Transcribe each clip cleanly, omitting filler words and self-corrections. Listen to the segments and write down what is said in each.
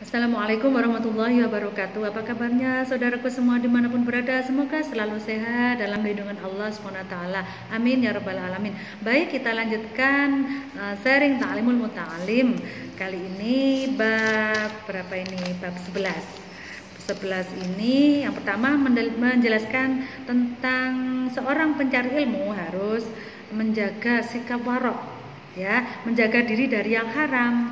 Assalamualaikum warahmatullahi wabarakatuh. Apa kabarnya saudaraku semua dimanapun berada? Semoga selalu sehat dalam lindungan Allah SWT. Amin ya rabbal alamin. Baik, kita lanjutkan sharing Ta'limul Muta'alim. Kali ini bab berapa ini? Bab 11. 11 ini yang pertama menjelaskan tentang seorang pencari ilmu harus menjaga sikap warok, ya, menjaga diri dari yang haram.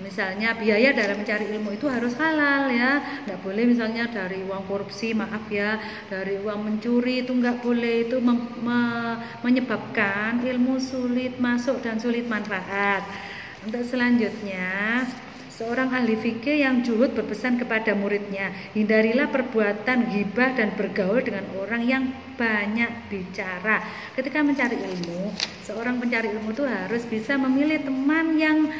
Misalnya biaya dalam mencari ilmu itu harus halal, ya, nggak boleh misalnya dari uang korupsi, maaf ya, dari uang mencuri itu nggak boleh, itu menyebabkan ilmu sulit masuk dan sulit manfaat. Untuk selanjutnya, seorang ahli fikih yang juhud berpesan kepada muridnya, hindarilah perbuatan ghibah dan bergaul dengan orang yang banyak bicara. Ketika mencari ilmu, seorang pencari ilmu itu harus bisa memilih teman yang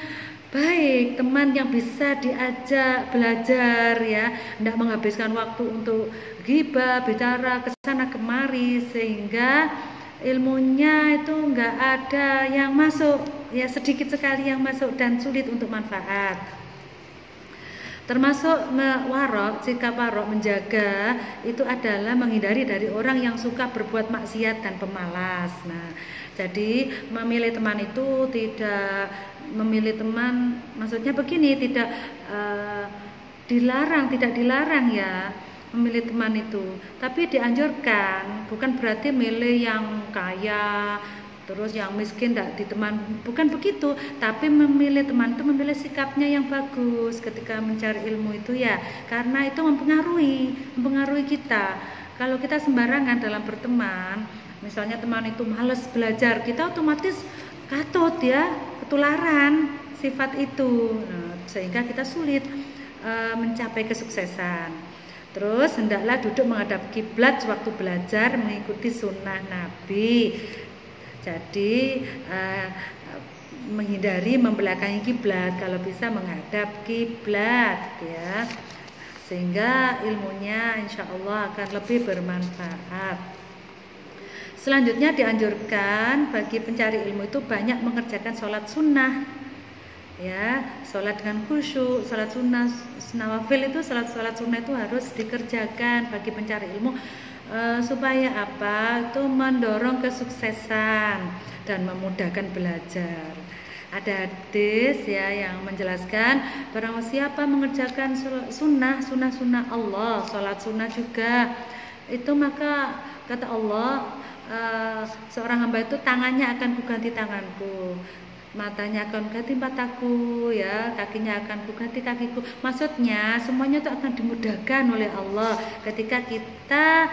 baik, teman yang bisa diajak belajar, ya, tidak menghabiskan waktu untuk ghibah, bicara kesana kemari, sehingga ilmunya itu nggak ada yang masuk, ya, sedikit sekali yang masuk dan sulit untuk manfaat. Termasuk warok, sikap warok menjaga itu adalah menghindari dari orang yang suka berbuat maksiat dan pemalas. Nah, jadi memilih teman itu tidak memilih teman, maksudnya begini, tidak tidak dilarang ya memilih teman itu, tapi dianjurkan, bukan berarti milih yang kaya terus yang miskin tidak diteman, bukan begitu, tapi memilih teman itu memilih sikapnya yang bagus ketika mencari ilmu itu, ya, karena itu mempengaruhi kita. Kalau kita sembarangan dalam berteman, misalnya teman itu malas belajar, kita otomatis katut, ya, ketularan sifat itu. Nah, sehingga kita sulit mencapai kesuksesan. Terus hendaklah duduk menghadap kiblat sewaktu belajar, mengikuti sunnah Nabi. Jadi menghindari membelakangi kiblat, kalau bisa menghadap kiblat, ya, sehingga ilmunya insya Allah akan lebih bermanfaat. Selanjutnya dianjurkan bagi pencari ilmu itu banyak mengerjakan sholat sunnah, ya, sholat dengan khusyuk, sholat sunnah, nawafil itu, sholat sunnah itu harus dikerjakan bagi pencari ilmu. Supaya apa? Itu mendorong kesuksesan dan memudahkan belajar. Ada hadis, ya, yang menjelaskan barang siapa mengerjakan sunnah Allah, sholat sunnah juga, itu maka kata Allah, seorang hamba itu tangannya akan kuganti tanganku, matanya akan ganti mataku, ya, kakinya akan kuganti kakiku. Maksudnya semuanya itu akan dimudahkan oleh Allah ketika kita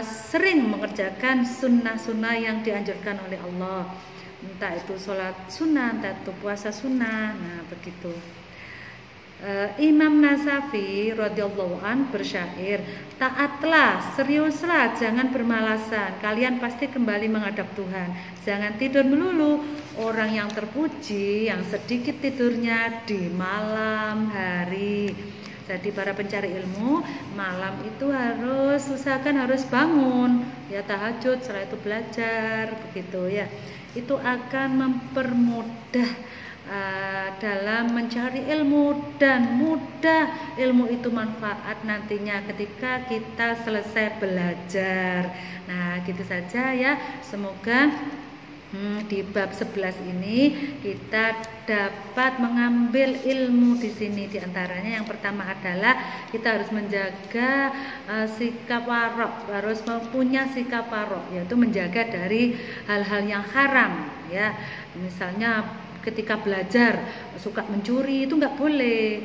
sering mengerjakan sunnah-sunnah yang dianjurkan oleh Allah, entah itu sholat sunnah, entah itu puasa sunnah. Nah, begitu. Imam Nasafi radhiyallahu an bersyair, taatlah, seriuslah, jangan bermalasan, kalian pasti kembali menghadap Tuhan. Jangan tidur melulu. Orang yang terpuji yang sedikit tidurnya di malam hari. Jadi para pencari ilmu malam itu harus usahakan harus bangun, ya, tahajud, setelah itu belajar, begitu, ya. Itu akan mempermudah dalam mencari ilmu, dan mudah ilmu itu manfaat nantinya ketika kita selesai belajar. Nah, gitu saja, ya. Semoga di bab 11 ini kita dapat mengambil ilmu di sini. Di antaranya yang pertama adalah kita harus menjaga sikap warok, harus mempunyai sikap warok, yaitu menjaga dari hal-hal yang haram, ya. Misalnya ketika belajar suka mencuri, itu nggak boleh.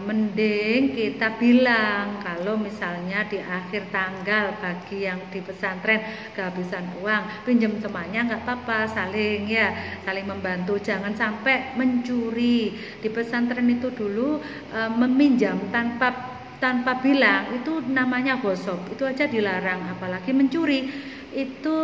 Mending kita bilang kalau misalnya di akhir tanggal bagi yang di pesantren kehabisan uang, pinjam temannya nggak apa-apa, saling membantu, jangan sampai mencuri. Di pesantren itu dulu meminjam tanpa bilang itu namanya gosok, itu aja dilarang, apalagi mencuri. Itu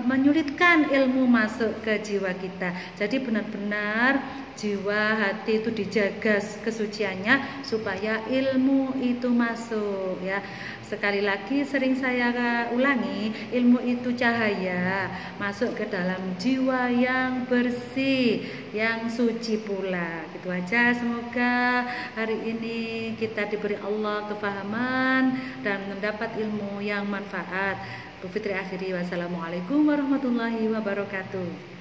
menyulitkan ilmu masuk ke jiwa kita. Jadi benar-benar jiwa hati itu dijaga kesuciannya supaya ilmu itu masuk, ya. Sekali lagi sering saya ulangi, ilmu itu cahaya masuk ke dalam jiwa yang bersih, yang suci pula. Itu aja, semoga hari ini kita diberi Allah kefahaman dan mendapat ilmu yang manfaat. Bu Fitri akhiri, wassalamualaikum warahmatullahi wabarakatuh.